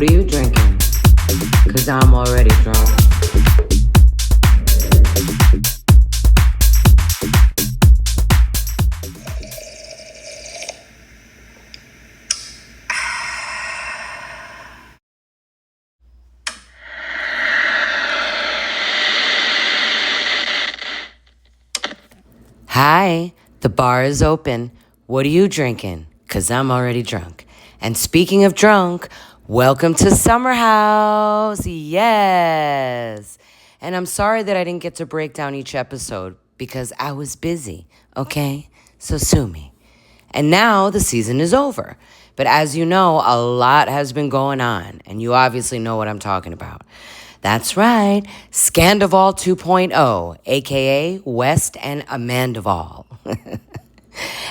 What are you drinking? 'Cause I'm already drunk. Hi, the bar is open. What are you drinking? 'Cause I'm already drunk. And speaking of drunk, welcome to Summer House. Yes. And I'm sorry that I didn't get to break down each episode because I was busy, okay? So sue me. And now the season is over. But as you know, a lot has been going on, and you obviously know what I'm talking about. That's right, Scandival 2.0, aka West and Amandival.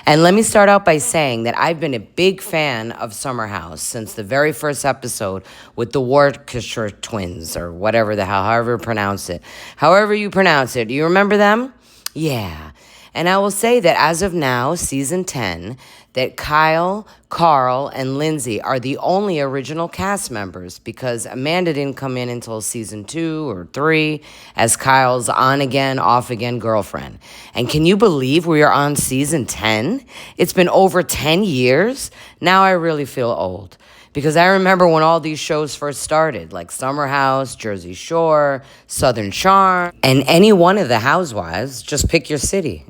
And let me start out by saying that I've been a big fan of Summer House since the very first episode with the Worcester twins, or whatever the hell, however you pronounce it. However you pronounce it. Do you remember them? Yeah. And I will say that as of now, season 10, that Kyle, Carl, and Lindsay are the only original cast members because Amanda didn't come in until season 2 or 3 as Kyle's on-again, off-again girlfriend. And can you believe we are on season 10? It's been over 10 years. Now I really feel old. Because I remember when all these shows first started, like Summer House, Jersey Shore, Southern Charm, and any one of the housewives, just pick your city.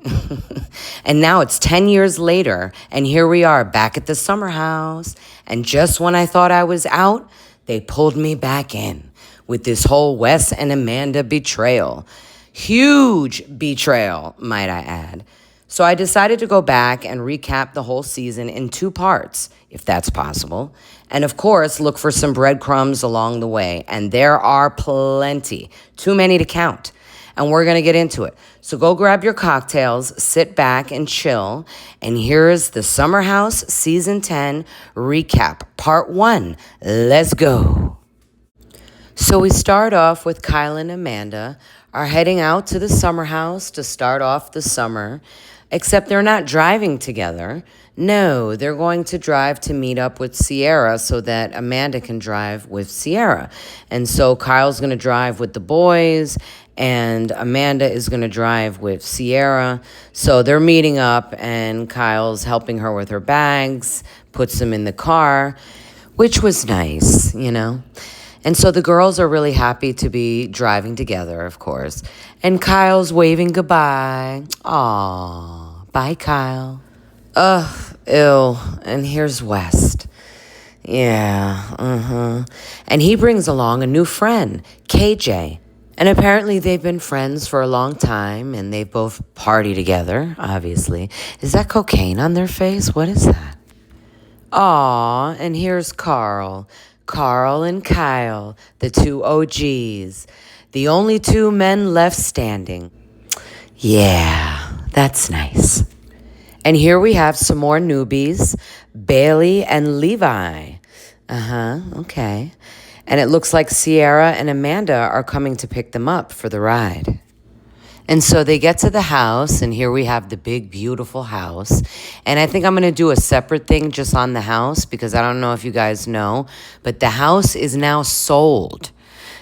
And now it's 10 years later, and here we are back at the Summer House. And just when I thought I was out, they pulled me back in with this whole Wes and Amanda betrayal. Huge betrayal, might I add. So I decided to go back and recap the whole season in 2 parts, if that's possible. And of course, look for some breadcrumbs along the way. And there are plenty, too many to count. And we're going to get into it. So go grab your cocktails, sit back and chill. And here's the Summer House Season 10 recap, Part 1. Let's go. So we start off with Kyle and Amanda are heading out to the Summer House to start off the summer. Except they're not driving together. No, they're going to drive to meet up with Sierra so that Amanda can drive with Sierra. And so Kyle's going to drive with the boys, and Amanda is going to drive with Sierra. So they're meeting up, and Kyle's helping her with her bags, puts them in the car, which was nice, you know. And so the girls are really happy to be driving together, of course. And Kyle's waving goodbye. Aw, bye, Kyle. Ugh, ew. And here's West. Yeah, And he brings along a new friend, KJ. And apparently they've been friends for a long time, and they both party together, obviously. Is that cocaine on their face? What is that? Aw, and here's Carl. Carl and Kyle, the 2 OGs. The only 2 men left standing. Yeah, that's nice. And here we have some more newbies, Bailey and Levi. Okay. And it looks like Sierra and Amanda are coming to pick them up for the ride. And so they get to the house, and here we have the big, beautiful house. And I think I'm going to do a separate thing just on the house because I don't know if you guys know, but the house is now sold.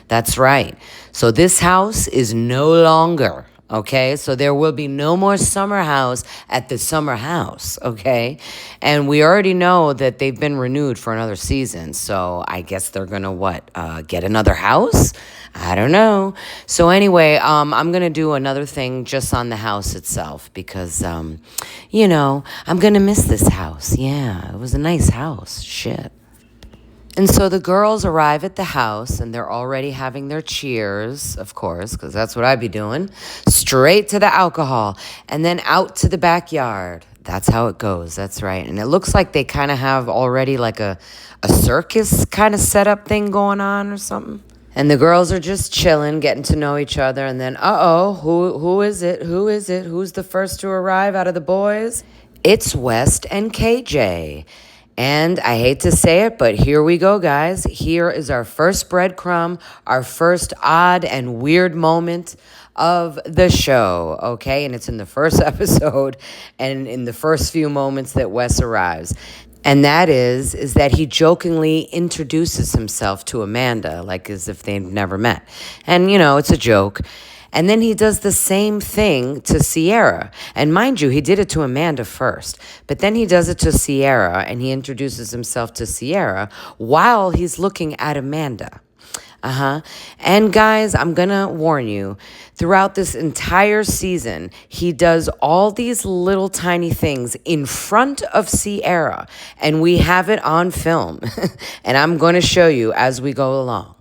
That's right. So this house is no longer, okay? So there will be no more Summer House at the Summer House, okay? And we already know that they've been renewed for another season. So I guess they're going to, get another house? I don't know. So anyway, I'm going to do another thing just on the house itself because, I'm going to miss this house. Yeah, it was a nice house. Shit. And so the girls arrive at the house, and they're already having their cheers, of course, because that's what I'd be doing. Straight to the alcohol, and then out to the backyard. That's how it goes. That's right. And it looks like they kind of have already like a circus kind of setup thing going on or something. And the girls are just chilling, getting to know each other. And then, who is it? Who is it? Who's the first to arrive out of the boys? It's West and KJ. And I hate to say it, but here we go, guys. Here is our first breadcrumb, our first odd and weird moment of the show, okay? And it's in the first episode and in the first few moments that Wes arrives. And that is that he jokingly introduces himself to Amanda, like as if they've never met. And, it's a joke. And then he does the same thing to Sierra. And mind you, he did it to Amanda first. But then he does it to Sierra, and he introduces himself to Sierra while he's looking at Amanda. And guys, I'm going to warn you, throughout this entire season, he does all these little tiny things in front of Sierra, and we have it on film. And I'm going to show you as we go along.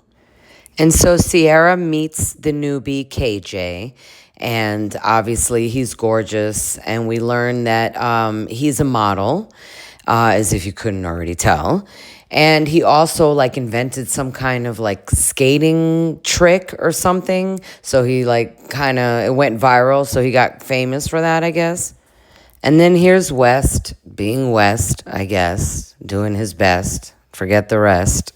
And so Sierra meets the newbie KJ, and obviously he's gorgeous, and we learn that he's a model, as if you couldn't already tell. And he also like invented some kind of like skating trick or something. So he like kind of, it went viral. So he got famous for that, I guess. And then here's West being West, I guess, doing his best. Forget the rest.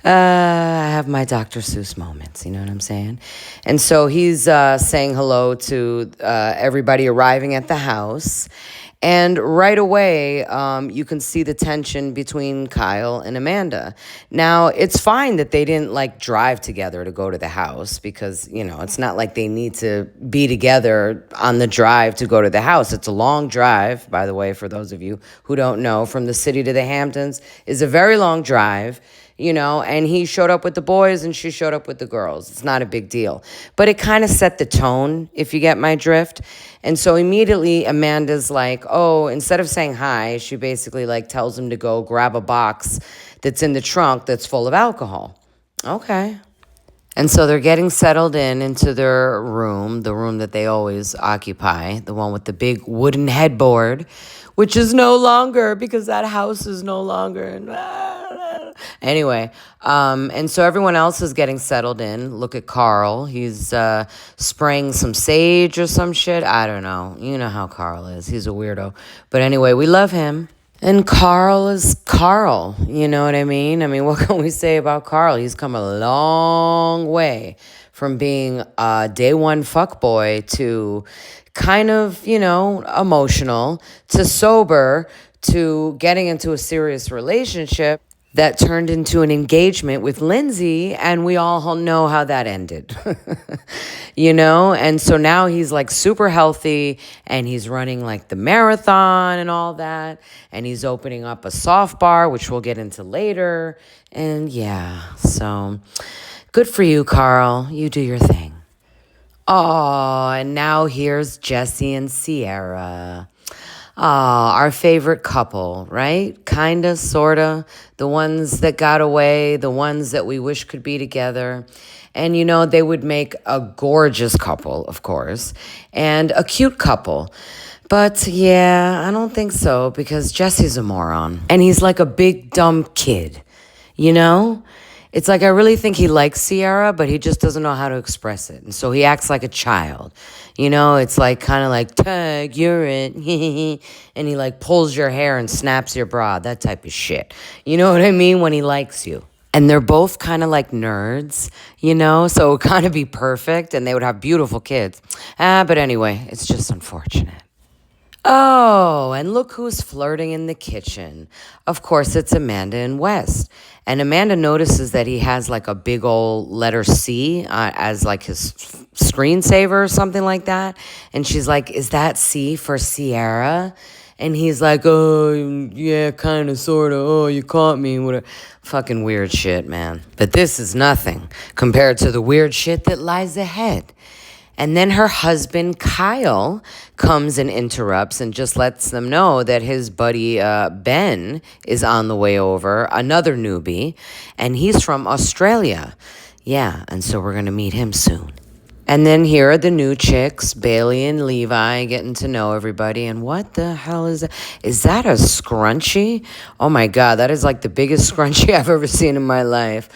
I have my Dr. Seuss moments, you know what I'm saying? And so he's saying hello to everybody arriving at the house. And right away, you can see the tension between Kyle and Amanda. Now, it's fine that they didn't like drive together to go to the house because, it's not like they need to be together on the drive to go to the house. It's a long drive, by the way, for those of you who don't know, from the city to the Hamptons is a very long drive. And he showed up with the boys and she showed up with the girls. It's not a big deal. But it kind of set the tone, if you get my drift. And so immediately Amanda's like, oh, instead of saying hi, she basically like tells him to go grab a box that's in the trunk that's full of alcohol. Okay. And so they're getting settled into their room, the room that they always occupy, the one with the big wooden headboard, which is no longer because that house is no longer. Anyway, and so everyone else is getting settled in. Look at Carl. He's spraying some sage or some shit. I don't know. You know how Carl is. He's a weirdo. But anyway, we love him. And Carl is Carl, you know what I mean? I mean, what can we say about Carl? He's come a long way from being a day one fuckboy to kind of, emotional, to sober, to getting into a serious relationship that turned into an engagement with Lindsay, and we all know how that ended, And so now he's like super healthy, and he's running like the marathon and all that, and he's opening up a soft bar, which we'll get into later, and yeah, so good for you, Carl. You do your thing. Oh, and now here's Jesse and Sierra. Our favorite couple, right? Kinda, sorta. The ones that got away, the ones that we wish could be together. And, they would make a gorgeous couple, of course, and a cute couple. But, yeah, I don't think so because Jesse's a moron. And he's like a big, dumb kid, It's like I really think he likes Sierra, but he just doesn't know how to express it. And so he acts like a child. It's like kind of like, tag, you're it. And he like pulls your hair and snaps your bra, that type of shit. You know what I mean? When he likes you. And they're both kind of like nerds, so it would kind of be perfect and they would have beautiful kids. But anyway, it's just unfortunate. Oh, and look who's flirting in the kitchen. Of course, it's Amanda and West. And Amanda notices that he has like a big old letter C as like his screensaver or something like that. And she's like, is that C for Sierra? And he's like, oh, yeah, kind of, sort of. Oh, you caught me. Whatever. Fucking weird shit, man. But this is nothing compared to the weird shit that lies ahead. And then her husband, Kyle, comes and interrupts and just lets them know that his buddy, Ben, is on the way over, another newbie, and he's from Australia. Yeah, and so we're going to meet him soon. And then here are the new chicks, Bailey and Levi, getting to know everybody. And what the hell is that? Is that a scrunchie? Oh, my God, that is like the biggest scrunchie I've ever seen in my life.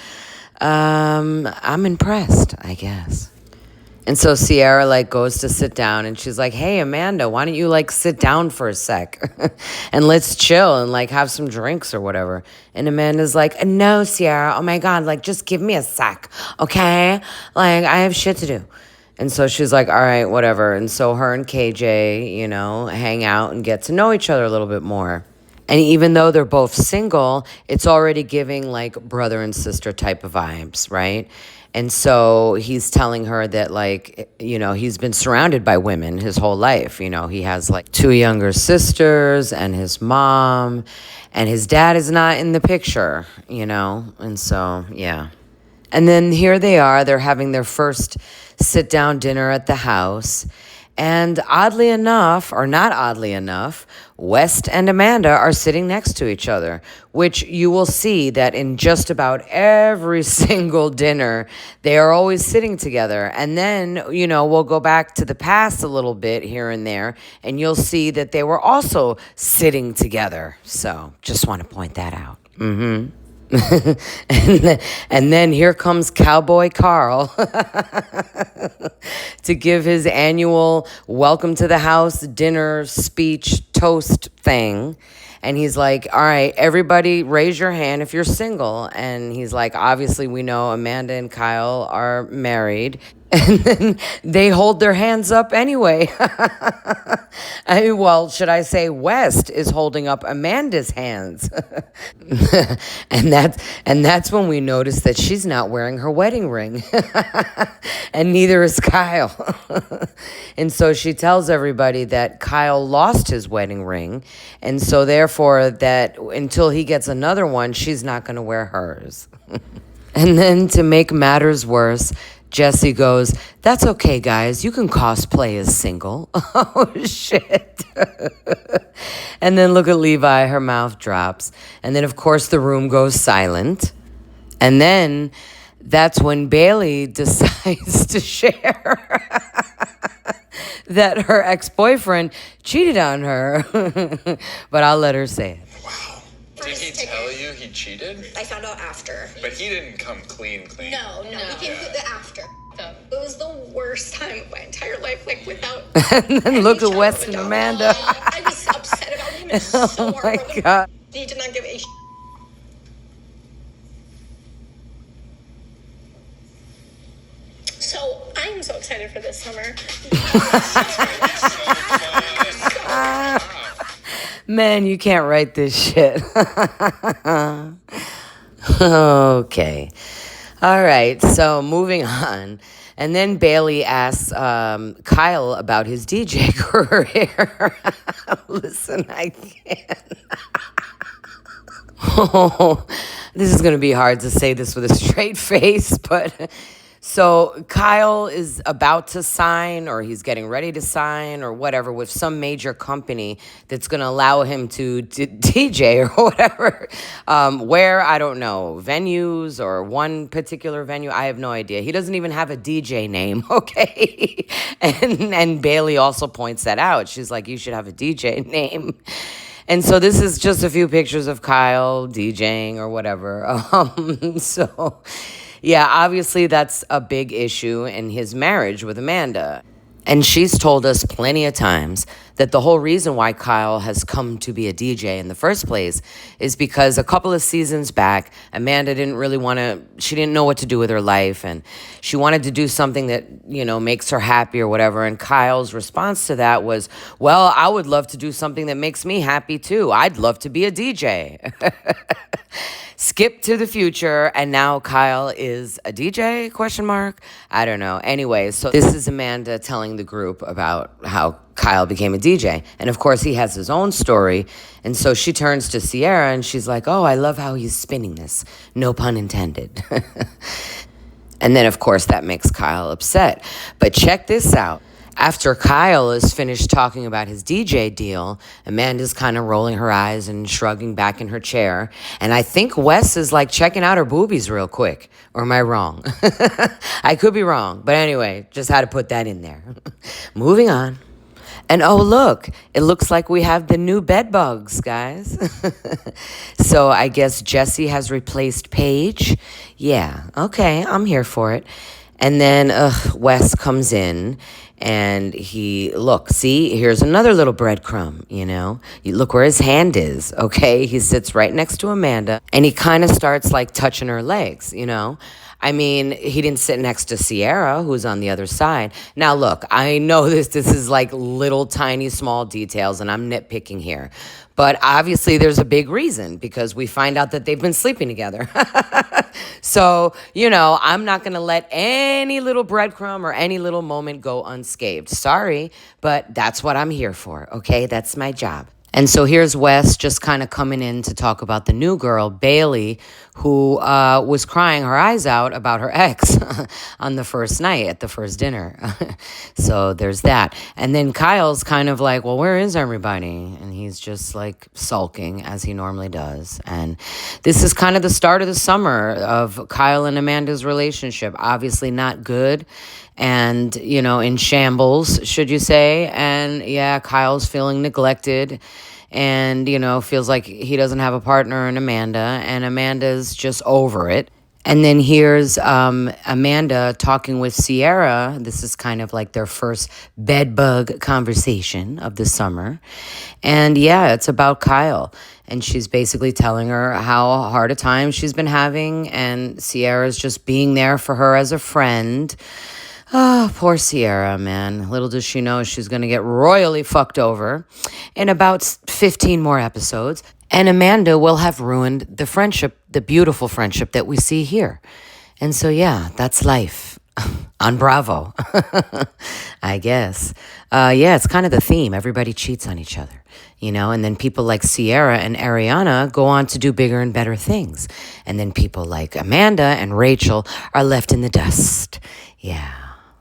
I'm impressed, I guess. And so Sierra, like, goes to sit down, and she's like, hey, Amanda, why don't you, like, sit down for a sec? And let's chill and, like, have some drinks or whatever. And Amanda's like, no, Sierra, oh, my God, like, just give me a sec, okay? Like, I have shit to do. And so she's like, all right, whatever. And so her and KJ, hang out and get to know each other a little bit more. And even though they're both single, it's already giving like brother and sister type of vibes, right? And so he's telling her that, like, he's been surrounded by women his whole life. He has like two younger sisters and his mom, and his dad is not in the picture, And so, yeah. And then here they are, they're having their first sit down dinner at the house. And oddly enough, or not oddly enough, West and Amanda are sitting next to each other, which you will see that in just about every single dinner, they are always sitting together. And then, we'll go back to the past a little bit here and there, and you'll see that they were also sitting together. So just want to point that out. And then here comes Cowboy Carl to give his annual welcome to the house dinner speech toast thing. And he's like, all right, everybody raise your hand if you're single. And he's like, obviously, we know Amanda and Kyle are married. And then they hold their hands up anyway. Should I say West is holding up Amanda's hands. and that's when we notice that she's not wearing her wedding ring. And neither is Kyle. And so she tells everybody that Kyle lost his wedding ring. And so therefore that until he gets another one, she's not going to wear hers. And then to make matters worse, Jesse goes, that's okay, guys. You can cosplay as single. Oh, shit. And then look at Levi. Her mouth drops. And then, of course, the room goes silent. And then that's when Bailey decides to share that her ex-boyfriend cheated on her. But I'll let her say it. Did he tell you he cheated? I found out after. But he didn't come clean. No. He came the after. It was the worst time of my entire life, like without. And then look at Wes and Amanda. I was upset about him. And so Oh my God. He did not give a. So I'm so excited for this summer. Man, you can't write this shit. Okay. All right, so moving on. And then Bailey asks Kyle about his DJ career. Listen, I can't. Oh, this is going to be hard to say this with a straight face, but... So Kyle is about to sign, or he's getting ready to sign, or whatever, with some major company that's going to allow him to DJ or whatever. Where, I don't know, venues or one particular venue, I have no idea. He doesn't even have a DJ name, okay? And Bailey also points that out. She's like, you should have a DJ name. And so this is just a few pictures of Kyle DJing or whatever. So... yeah, obviously that's a big issue in his marriage with Amanda. And she's told us plenty of times that the whole reason why Kyle has come to be a DJ in the first place is because a couple of seasons back, Amanda she didn't know what to do with her life, and she wanted to do something that, makes her happy or whatever. And Kyle's response to that was, well, I would love to do something that makes me happy too. I'd love to be a DJ. Skip to the future, and now Kyle is a DJ, question mark? I don't know. Anyway, so this is Amanda telling the group about how Kyle became a DJ. And of course, he has his own story. And so she turns to Sierra, and she's like, oh, I love how he's spinning this. No pun intended. And then, of course, that makes Kyle upset. But check this out. After Kyle is finished talking about his DJ deal, Amanda's kind of rolling her eyes and shrugging back in her chair. And I think Wes is like checking out her boobies real quick. Or am I wrong? I could be wrong. But anyway, just had to put that in there. Moving on. And oh, look, it looks like we have the new bed bugs, guys. So I guess Jesse has replaced Paige. Yeah, okay, I'm here for it. And then Wes comes in and look, see, here's another little breadcrumb, You look where his hand is, okay? He sits right next to Amanda and he kind of starts like touching her legs. I mean, he didn't sit next to Sierra, who's on the other side. Now, look, I know this is like little tiny small details and I'm nitpicking here. But obviously there's a big reason because we find out that they've been sleeping together. So, I'm not going to let any little breadcrumb or any little moment go unscathed. Sorry, but that's what I'm here for, okay? That's my job. And so here's Wes just kind of coming in to talk about the new girl, Bailey, who was crying her eyes out about her ex on the first night at the first dinner. So there's that. And then Kyle's kind of like, well, where is everybody? And he's just like sulking as he normally does. And this is kind of the start of the summer of Kyle and Amanda's relationship. Obviously not good. And, in shambles, should you say. And yeah, Kyle's feeling neglected and, feels like he doesn't have a partner in Amanda, and Amanda's just over it. And then here's Amanda talking with Sierra. This is kind of like their first bedbug conversation of the summer. And yeah, it's about Kyle. And she's basically telling her how hard a time she's been having. And Sierra's just being there for her as a friend. Oh, poor Sierra, man. Little does she know she's going to get royally fucked over in about 15 more episodes. And Amanda will have ruined the friendship, the beautiful friendship that we see here. And so, yeah, that's life on Bravo, I guess. Yeah, it's kind of the theme. Everybody cheats on each other, and then people like Sierra and Ariana go on to do bigger and better things. And then people like Amanda and Rachel are left in the dust. Yeah.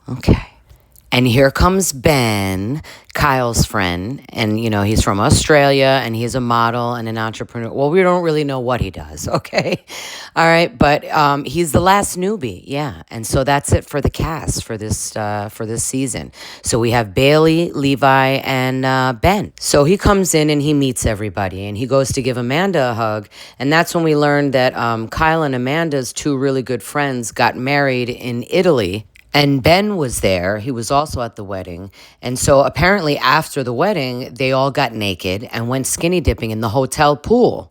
Okay. And here comes Ben, Kyle's friend. And, he's from Australia and he's a model and an entrepreneur. Well, we don't really know what he does, okay? All right. But he's the last newbie. Yeah. And so that's it for the cast for this season. So we have Bailey, Levi, and Ben. So he comes in and he meets everybody and he goes to give Amanda a hug. And that's when we learned that Kyle and Amanda's two really good friends got married in Italy. And Ben was there. He was also at the wedding. And so apparently after the wedding, they all got naked and went skinny dipping in the hotel pool.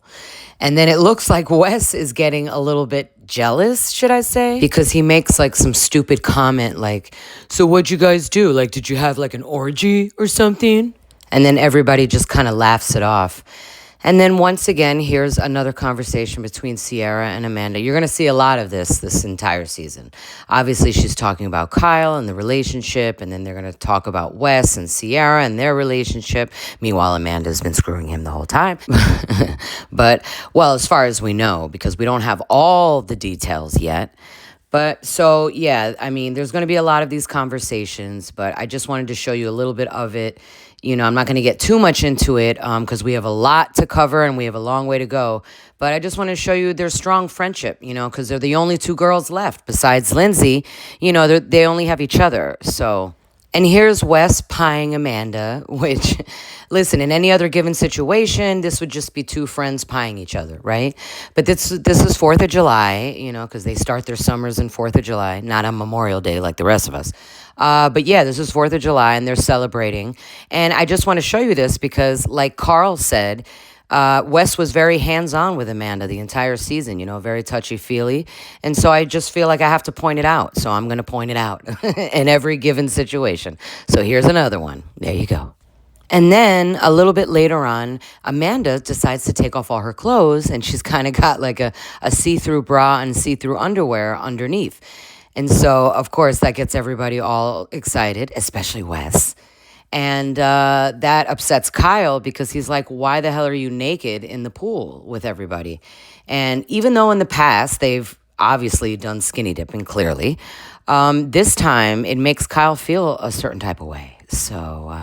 And then it looks like Wes is getting a little bit jealous, should I say? Because he makes like some stupid comment like, so what'd you guys do? Like, did you have like an orgy or something? And then everybody just kind of laughs it off. And then once again, here's another conversation between Sierra and Amanda. You're going to see a lot of this entire season. Obviously, she's talking about Kyle and the relationship, and then they're going to talk about Wes and Sierra and their relationship. Meanwhile, Amanda's been screwing him the whole time. But, well, as far as we know, because we don't have all the details yet. But so, yeah, I mean, there's going to be a lot of these conversations, but I just wanted to show you a little bit of it. I'm not going to get too much into it because we have a lot to cover and we have a long way to go. But I just want to show you their strong friendship, because they're the only two girls left besides Lindsay. They only have each other. So, and here's Wes pieing Amanda, which, listen, in any other given situation, this would just be two friends pieing each other, right? But this is 4th of July, because they start their summers in 4th of July, not on Memorial Day like the rest of us. But yeah, this is 4th of July and they're celebrating. And I just want to show you this because like Carl said, Wes was very hands-on with Amanda the entire season, very touchy-feely. And so I just feel like I have to point it out. So I'm going to point it out in every given situation. So here's another one. There you go. And then a little bit later on, Amanda decides to take off all her clothes and she's kind of got like a see-through bra and see-through underwear underneath. And so, of course, that gets everybody all excited, especially Wes. And that upsets Kyle because he's like, why the hell are you naked in the pool with everybody? And even though in the past they've obviously done skinny dipping, clearly, this time it makes Kyle feel a certain type of way. So,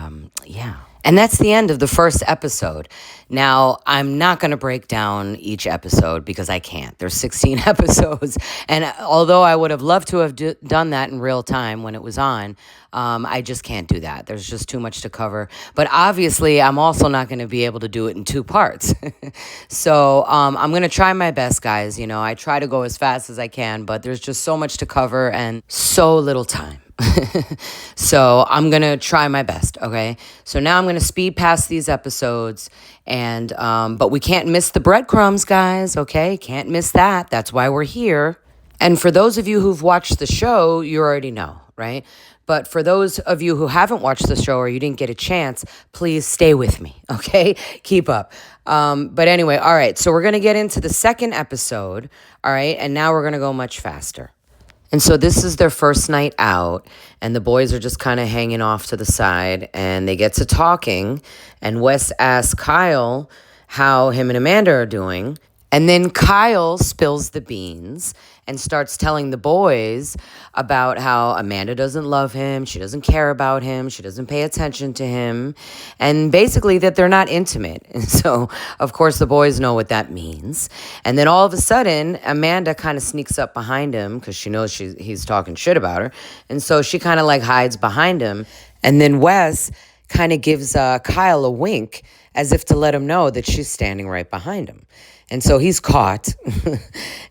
yeah. And that's the end of the first episode. Now, I'm not going to break down each episode because I can't. There's 16 episodes. And although I would have loved to have done that in real time when it was on, I just can't do that. There's just too much to cover. But obviously, I'm also not going to be able to do it in 2 parts. So I'm going to try my best, guys. You know, I try to go as fast as I can, but there's just so much to cover and so little time. So I'm going to try my best, okay? So now I'm going to speed past these episodes, and but we can't miss the breadcrumbs, guys, okay? Can't miss that. That's why we're here. And for those of you who've watched the show, you already know, right? But for those of you who haven't watched the show or you didn't get a chance, please stay with me, okay? Keep up. But anyway, all right, so we're going to get into the second episode, all right? And now we're going to go much faster. And so this is their first night out, and the boys are just kind of hanging off to the side, and they get to talking, and Wes asks Kyle how him and Amanda are doing, and then Kyle spills the beans and starts telling the boys about how Amanda doesn't love him, she doesn't care about him, she doesn't pay attention to him, and basically that they're not intimate. And so, of course, the boys know what that means. And then all of a sudden, Amanda kind of sneaks up behind him because she knows he's talking shit about her. And so she kind of like hides behind him. And then Wes kind of gives Kyle a wink as if to let him know that she's standing right behind him. And so he's caught.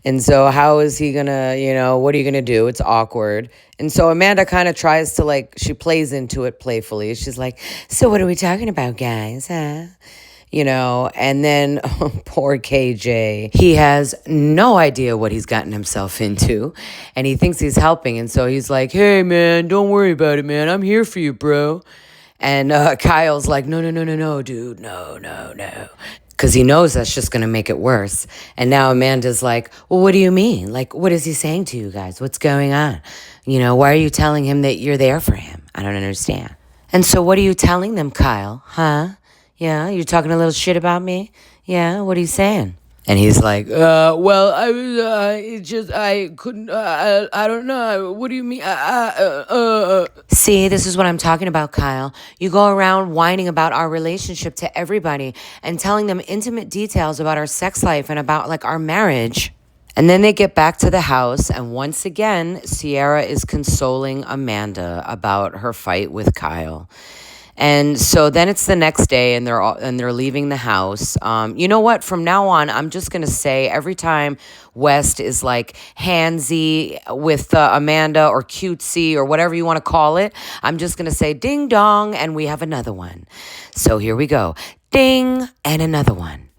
And so how is he going to, what are you going to do? It's awkward. And so Amanda kind of tries to she plays into it playfully. She's like, so what are we talking about, guys? Huh? And then poor KJ, he has no idea what he's gotten himself into. And he thinks he's helping. And so he's like, hey, man, don't worry about it, man. I'm here for you, bro. And Kyle's like, no, dude, no. Because he knows that's just going to make it worse. And now Amanda's like, well, what do you mean? Like, what is he saying to you guys? What's going on? Why are you telling him that you're there for him? I don't understand. And so what are you telling them, Kyle? Huh? Yeah, you're talking a little shit about me? Yeah, what are you saying? And he's like, well, I couldn't, I don't know. What do you mean? See, this is what I'm talking about, Kyle. You go around whining about our relationship to everybody and telling them intimate details about our sex life and about, our marriage. And then they get back to the house, and once again, Sierra is consoling Amanda about her fight with Kyle. And so then it's the next day, and they're leaving the house. You know what? From now on, I'm just gonna say every time West is handsy with Amanda or cutesy or whatever you want to call it, I'm just gonna say ding dong, and we have another one. So here we go, ding and another one.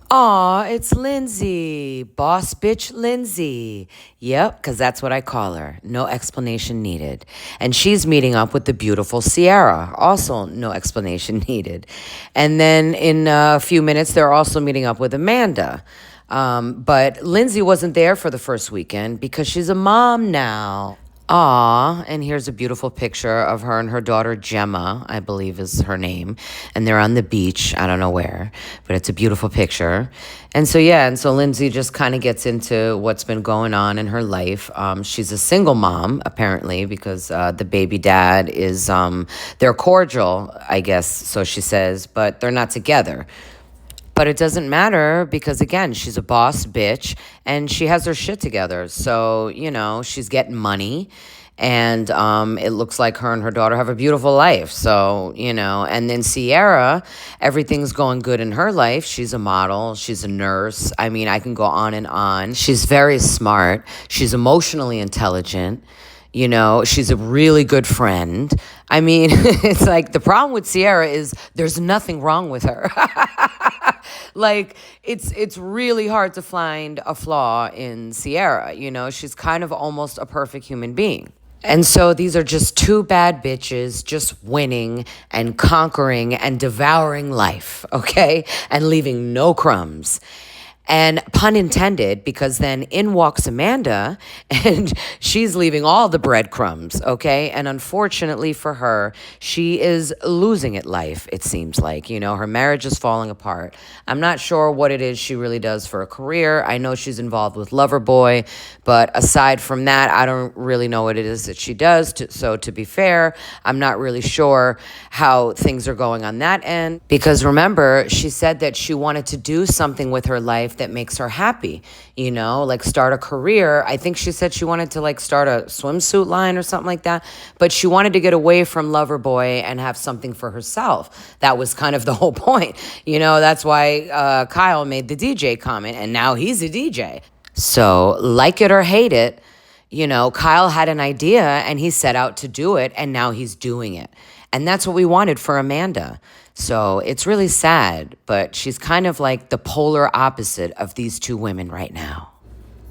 Aw, it's Lindsay. Boss bitch Lindsay. Yep, because that's what I call her. No explanation needed. And she's meeting up with the beautiful Sierra. Also, no explanation needed. And then in a few minutes, they're also meeting up with Amanda. But Lindsay wasn't there for the first weekend because she's a mom now. Aw, and here's a beautiful picture of her and her daughter Gemma, I believe is her name. And they're on the beach, I don't know where, but it's a beautiful picture. And so Lindsay just kind of gets into what's been going on in her life. She's a single mom, apparently, because the baby dad is, they're cordial, I guess, so she says, but they're not together. But it doesn't matter because, again, she's a boss bitch and she has her shit together. So, she's getting money and it looks like her and her daughter have a beautiful life. So, and then Sierra, everything's going good in her life. She's a model. She's a nurse. I mean, I can go on and on. She's very smart. She's emotionally intelligent. She's a really good friend. I mean, it's the problem with Sierra is there's nothing wrong with her. It's really hard to find a flaw in Sierra. She's kind of almost a perfect human being. And so these are just 2 bad bitches just winning and conquering and devouring life, okay? And leaving no crumbs. And pun intended, because then in walks Amanda and she's leaving all the breadcrumbs, okay? And unfortunately for her, she is losing at life, it seems like. You know, her marriage is falling apart. I'm not sure what it is she really does for a career. I know she's involved with Loverboy, but aside from that, I don't really know what it is that she does. So to be fair, I'm not really sure how things are going on that end. Because remember, she said that she wanted to do something with her life that makes her happy, you know, like start a career. I think she said she wanted to like start a swimsuit line or something like that, but she wanted to get away from Loverboy and have something for herself. That was kind of the whole point. You know, that's why Kyle made the DJ comment, and now he's a DJ. So like it or hate it, you know, Kyle had an idea and he set out to do it, and now he's doing it. And that's what we wanted for Amanda. So it's really sad, but she's kind of like the polar opposite of these two women right now.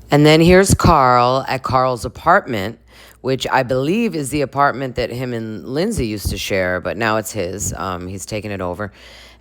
And then here's Carl at Carl's apartment, which I believe is the apartment that him and Lindsay used to share, but now it's his. He's taken it over.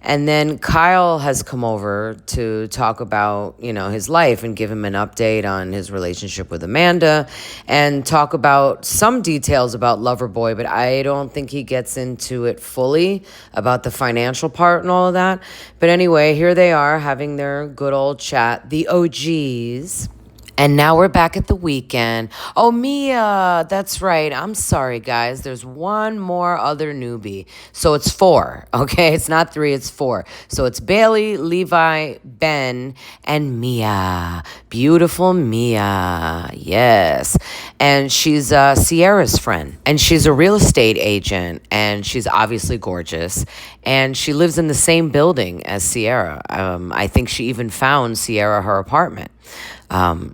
And then Kyle has come over to talk about, you know, his life and give him an update on his relationship with Amanda and talk about some details about Loverboy, but I don't think he gets into it fully about the financial part and all of that. But anyway, here they are having their good old chat, the OGs. And now we're back at the weekend. Oh, Mia, that's right. I'm sorry, guys. There's one more other newbie. So it's 4, okay? It's not 3, it's 4. So it's Bailey, Levi, Ben, and Mia. Beautiful Mia. Yes. And she's Sierra's friend. And she's a real estate agent. And she's obviously gorgeous. And she lives in the same building as Sierra. I think she even found Sierra her apartment.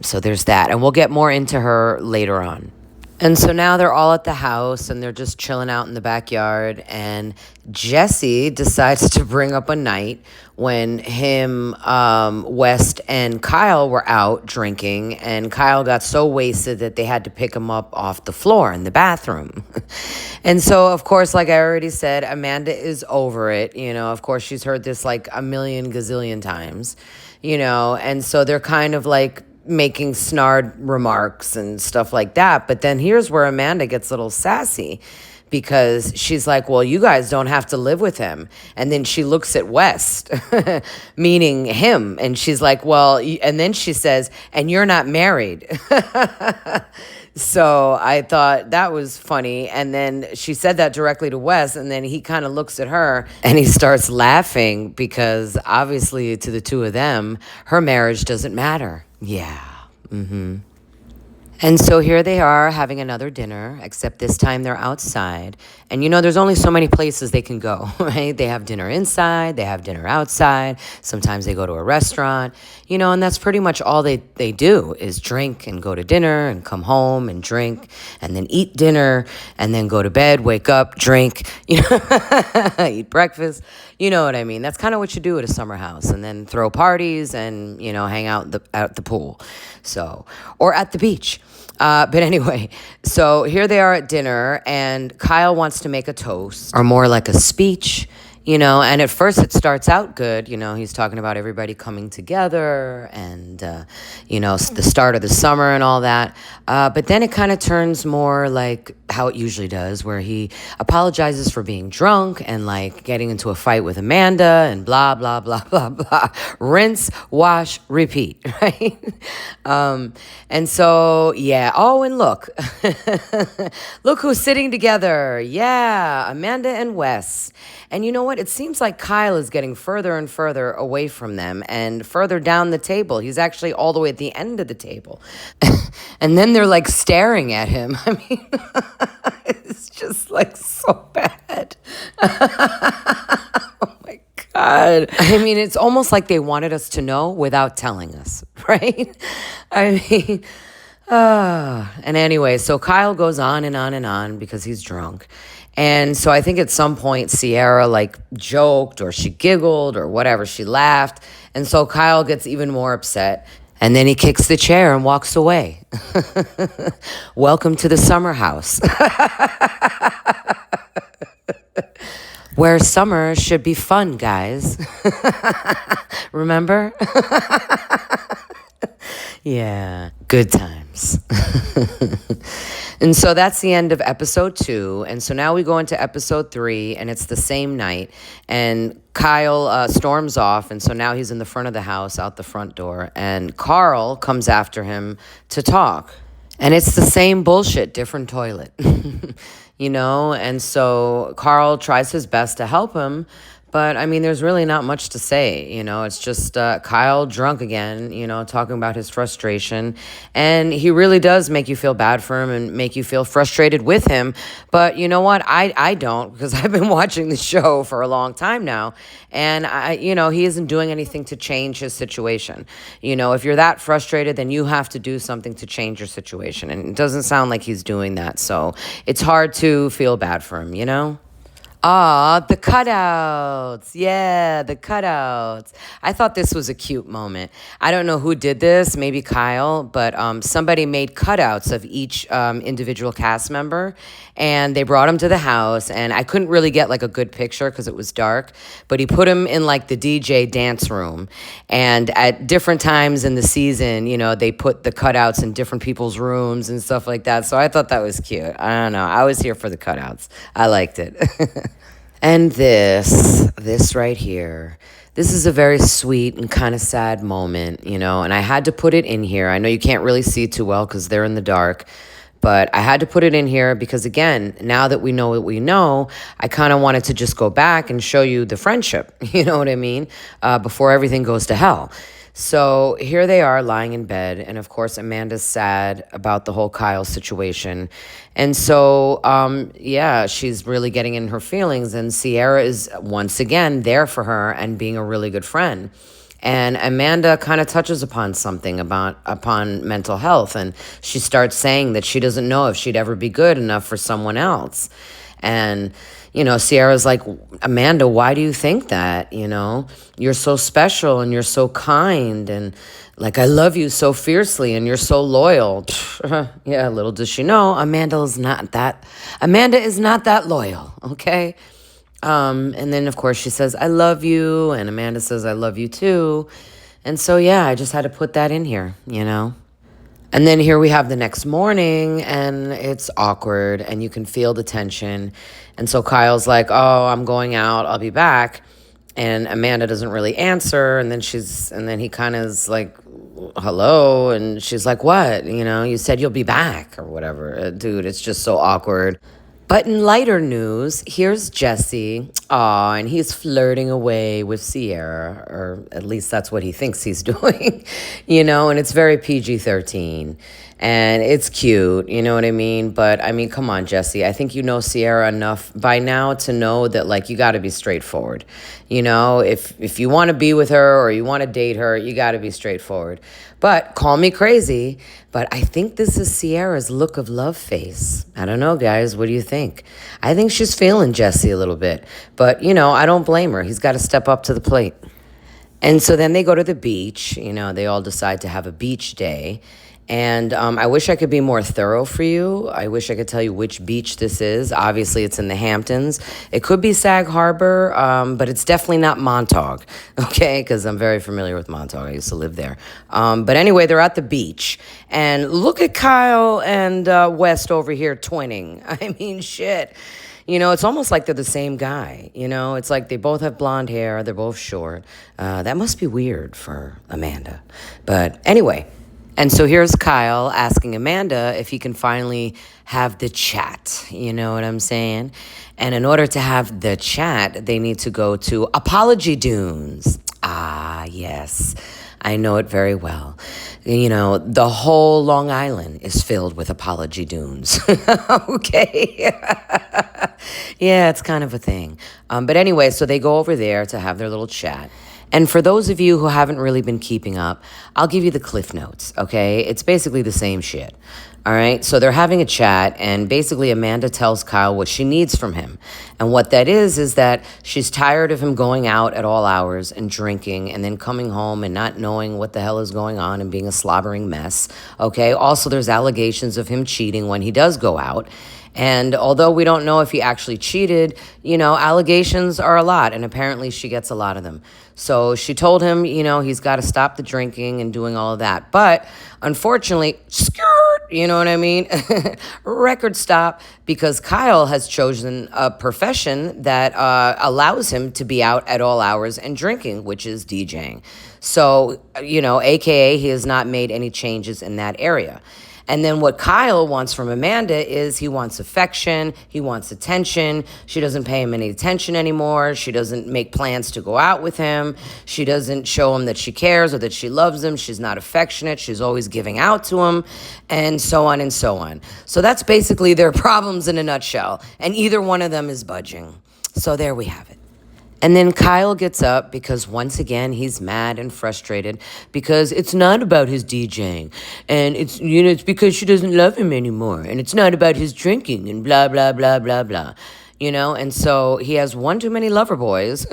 So there's that. And we'll get more into her later on. And so now they're all at the house and they're just chilling out in the backyard. And Jesse decides to bring up a night when him, West, and Kyle were out drinking. And Kyle got so wasted that they had to pick him up off the floor in the bathroom. And so, of course, like I already said, Amanda is over it. You know, of course, she's heard this like a million gazillion times. You know, and so they're kind of like making snarl remarks and stuff like that. But then here's where Amanda gets a little sassy because she's like, well, you guys don't have to live with him. And then she looks at West, meaning him. And she's like, well, and then she says, and you're not married. So I thought that was funny. And then she said that directly to Wes. And then he kind of looks at her and he starts laughing because obviously to the two of them, her marriage doesn't matter. Yeah. Mm-hmm. And so here they are having another dinner, except this time they're outside. And, you know, there's only so many places they can go, right? They have dinner inside, they have dinner outside. Sometimes they go to a restaurant, you know, and that's pretty much all they do is drink and go to dinner and come home and drink and then eat dinner and then go to bed, wake up, drink, you know, eat breakfast. You know what I mean? That's kind of what you do at a summer house, and then throw parties and, you know, hang out at the pool. So, or at the beach. But anyway, so here they are at dinner, and Kyle wants to make a toast, or more like a speech, you know, and at first it starts out good. You know, he's talking about everybody coming together and, you know, the start of the summer and all that. But then it kind of turns more like how it usually does, where he apologizes for being drunk and like getting into a fight with Amanda and blah, blah, blah, blah, blah. Rinse, wash, repeat, right? And so, yeah. Oh, and look, look who's sitting together. Yeah, Amanda and Wes. And you know what? It seems like Kyle is getting further and further away from them and further down the table. He's actually all the way at the end of the table. And then they're like staring at him. I mean, it's just like so bad. Oh my God. I mean, it's almost like they wanted us to know without telling us, right? I mean, and anyway, so Kyle goes on and on and on because he's drunk. And so I think at some point Sierra like joked or she giggled or whatever. She laughed. And so Kyle gets even more upset. And then he kicks the chair and walks away. Welcome to the summer house. Where summer should be fun, guys. Remember? Yeah, good times. And so that's the end of episode 2. And so now we go into episode 3, and it's the same night. And Kyle storms off, and so now he's in the front of the house, out the front door. And Carl comes after him to talk. And it's the same bullshit, different toilet. And so Carl tries his best to help him. But, I mean, there's really not much to say, It's just Kyle drunk again, talking about his frustration. And he really does make you feel bad for him and make you feel frustrated with him. But you know what? I don't, because I've been watching the show for a long time now. And, he isn't doing anything to change his situation. If you're that frustrated, then you have to do something to change your situation. And it doesn't sound like he's doing that. So it's hard to feel bad for him. Ah, the cutouts. Yeah, the cutouts. I thought this was a cute moment. I don't know who did this, maybe Kyle, but somebody made cutouts of each individual cast member, and they brought them to the house, and I couldn't really get like a good picture because it was dark, but he put them in like the DJ dance room, and at different times in the season, they put the cutouts in different people's rooms and stuff like that, so I thought that was cute. I don't know. I was here for the cutouts. I liked it. And this right here, this is a very sweet and kind of sad moment, and I had to put it in here. I know you can't really see too well because they're in the dark, but I had to put it in here because, again, now that we know what we know, I kind of wanted to just go back and show you the friendship, you know what I mean, before everything goes to hell. So here they are lying in bed. And of course, Amanda's sad about the whole Kyle situation. And so, she's really getting in her feelings. And Sierra is once again there for her and being a really good friend. And Amanda kind of touches upon something upon mental health. And she starts saying that she doesn't know if she'd ever be good enough for someone else. And Sierra's like, Amanda, why do you think that? You're so special and you're so kind and like, I love you so fiercely and you're so loyal. Yeah, little does she know, Amanda is not that loyal, okay? And then, of course, she says, I love you. And Amanda says, I love you too. And so, yeah, I just had to put that in here, And then here we have the next morning, and it's awkward, and you can feel the tension. And so Kyle's like, oh, I'm going out, I'll be back. And Amanda doesn't really answer, and then he kind of is like, hello, and she's like, what? You said you'll be back, or whatever. Dude, it's just so awkward. But in lighter news, here's Jesse. Aw, and he's flirting away with Sierra, or at least that's what he thinks he's doing, and it's very PG-13. And it's cute, you know what I mean? But, I mean, come on, Jesse. I think you know Sierra enough by now to know that, like, you got to be straightforward. If you want to be with her or you want to date her, you got to be straightforward. But call me crazy, but I think this is Sierra's look of love face. I don't know, guys. What do you think? I think she's feeling Jesse a little bit. But, I don't blame her. He's got to step up to the plate. And so then they go to the beach. They all decide to have a beach day. And I wish I could be more thorough for you. I wish I could tell you which beach this is. Obviously, it's in the Hamptons. It could be Sag Harbor, but it's definitely not Montauk, okay? Because I'm very familiar with Montauk. I used to live there. But anyway, they're at the beach. And look at Kyle and West over here twinning. I mean, shit. It's almost like they're the same guy. It's like they both have blonde hair. They're both short. That must be weird for Amanda. But anyway... And so here's Kyle asking Amanda if he can finally have the chat. You know what I'm saying? And in order to have the chat, they need to go to Apology Dunes. Ah, yes. I know it very well. The whole Long Island is filled with Apology Dunes. Okay. Yeah, it's kind of a thing. But anyway, so they go over there to have their little chat. And for those of you who haven't really been keeping up, I'll give you the Cliff Notes, okay? It's basically the same shit. All right, so they're having a chat, and basically Amanda tells Kyle what she needs from him. And what that is that she's tired of him going out at all hours and drinking and then coming home and not knowing what the hell is going on and being a slobbering mess. Okay, also there's allegations of him cheating when he does go out. And although we don't know if he actually cheated, allegations are a lot, and apparently she gets a lot of them. So she told him, he's got to stop the drinking and doing all of that. But unfortunately, you know what I mean? Record stop, because Kyle has chosen a profession that allows him to be out at all hours and drinking, which is DJing. So, AKA he has not made any changes in that area. And then what Kyle wants from Amanda is he wants affection, he wants attention. She doesn't pay him any attention anymore. She doesn't make plans to go out with him. She doesn't show him that she cares or that she loves him. She's not affectionate. She's always giving out to him, and so on and so on. So that's basically their problems in a nutshell. And either one of them is budging. So there we have it. And then Kyle gets up because once again he's mad and frustrated because it's not about his DJing, and it's because she doesn't love him anymore, and it's not about his drinking and blah blah blah blah blah. And so he has one too many lover boys,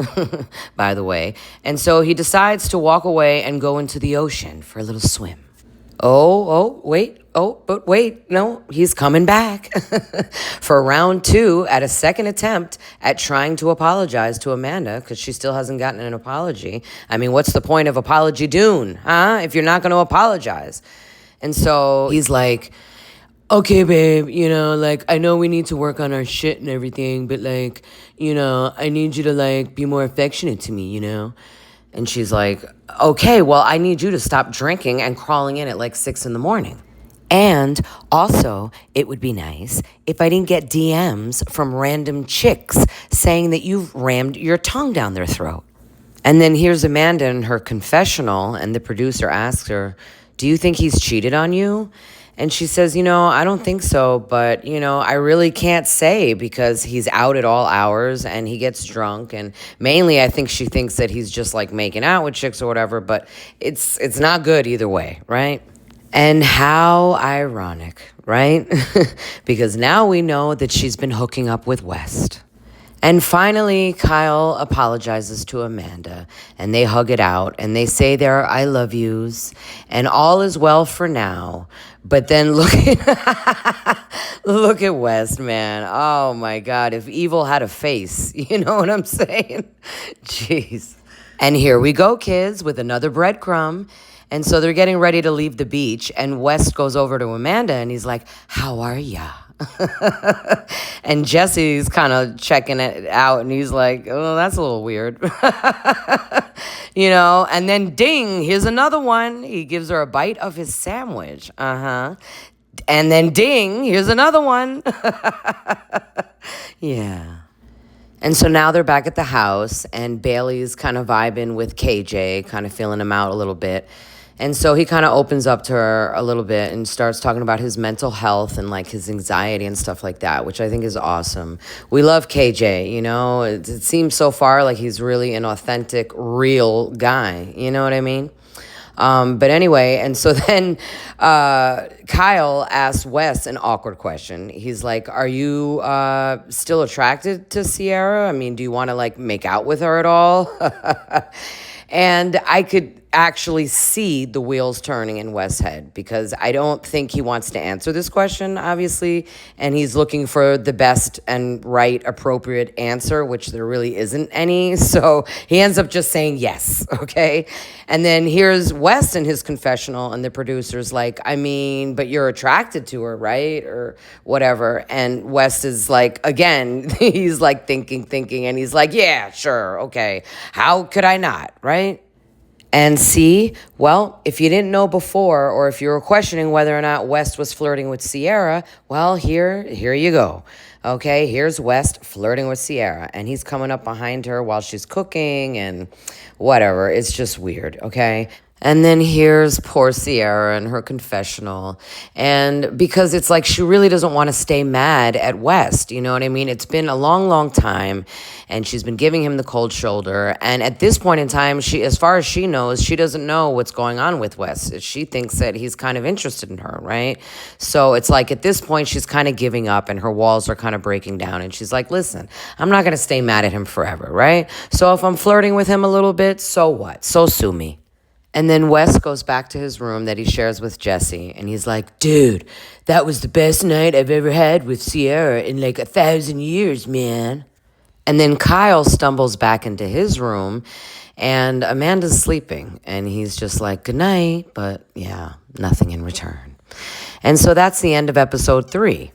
by the way, and so he decides to walk away and go into the ocean for a little swim. But wait, no, he's coming back for round 2 at a second attempt at trying to apologize to Amanda because she still hasn't gotten an apology. I mean, what's the point of apology Dune, huh? If you're not going to apologize. And so he's like, okay, babe, I know we need to work on our shit and everything, but I need you to be more affectionate to me, And she's like, okay, well, I need you to stop drinking and crawling in at 6 a.m. And also, it would be nice if I didn't get DMs from random chicks saying that you've rammed your tongue down their throat. And then here's Amanda in her confessional, and the producer asks her, do you think he's cheated on you? And she says, I don't think so, but, I really can't say because he's out at all hours and he gets drunk. And mainly I think she thinks that he's just making out with chicks or whatever, but it's not good either way, right? And how ironic, right? Because now we know that she's been hooking up with West. And finally, Kyle apologizes to Amanda, and they hug it out, and they say their I love yous, and all is well for now. But then look at West, man. Oh, my God. If evil had a face, you know what I'm saying? Jeez. And here we go, kids, with another breadcrumb. And so they're getting ready to leave the beach, and West goes over to Amanda, and he's like, how are ya? And Jesse's kind of checking it out, and he's like, oh, that's a little weird. And then ding, here's another one. He gives her a bite of his sandwich. And then ding, here's another one. Yeah. And so now they're back at the house, and Bailey's kind of vibing with KJ, kind of feeling him out a little bit. And so he kind of opens up to her a little bit and starts talking about his mental health and his anxiety and stuff like that, which I think is awesome. We love KJ, it seems so far like he's really an authentic, real guy. You know what I mean? But anyway, and so then Kyle asks Wes an awkward question. He's like, are you still attracted to Sierra? I mean, do you want to make out with her at all? And I could actually see the wheels turning in Wes' head because I don't think he wants to answer this question, obviously, and he's looking for the best and right, appropriate answer, which there really isn't any, so he ends up just saying yes, okay? And then here's Wes in his confessional, and the producer's like, I mean, but you're attracted to her, right? Or whatever, and Wes is like, again, he's thinking, and he's like, yeah, sure, okay, how could I not, right? And see, well, if you didn't know before, or if you were questioning whether or not West was flirting with Sierra, well, here you go. Okay, here's West flirting with Sierra, and he's coming up behind her while she's cooking and whatever. It's just weird, okay? And then here's poor Sierra and her confessional. And because it's like she really doesn't want to stay mad at West. You know what I mean? It's been a long, long time. And she's been giving him the cold shoulder. And at this point in time, she, as far as she knows, she doesn't know what's going on with West. She thinks that he's kind of interested in her, right? So it's like at this point, she's kind of giving up and her walls are kind of breaking down. And she's like, listen, I'm not going to stay mad at him forever, right? So if I'm flirting with him a little bit, so what? So sue me. And then Wes goes back to his room that he shares with Jesse, and he's like, dude, that was the best night I've ever had with Sierra in like 1,000 years, man. And then Kyle stumbles back into his room, and Amanda's sleeping, and he's just like, good night, but yeah, nothing in return. And so that's the end of episode 3.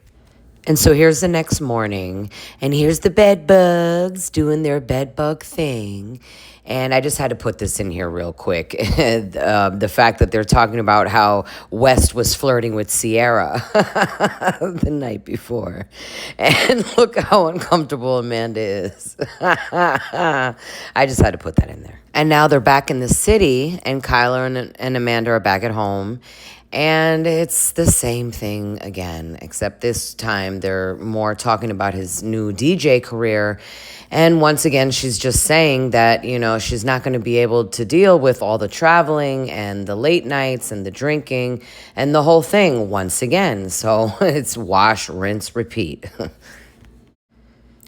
And so here's the next morning, and here's the bed bugs doing their bed bug thing. And I just had to put this in here real quick. The fact that they're talking about how West was flirting with Sierra the night before. And look how uncomfortable Amanda is. I just had to put that in there. And now they're back in the city, and Kyler and Amanda are back at home. And it's the same thing again, except this time they're more talking about his new DJ career. And once again, she's just saying that, you know, she's not going to be able to deal with all the traveling and the late nights and the drinking and the whole thing once again. So it's wash, rinse, repeat.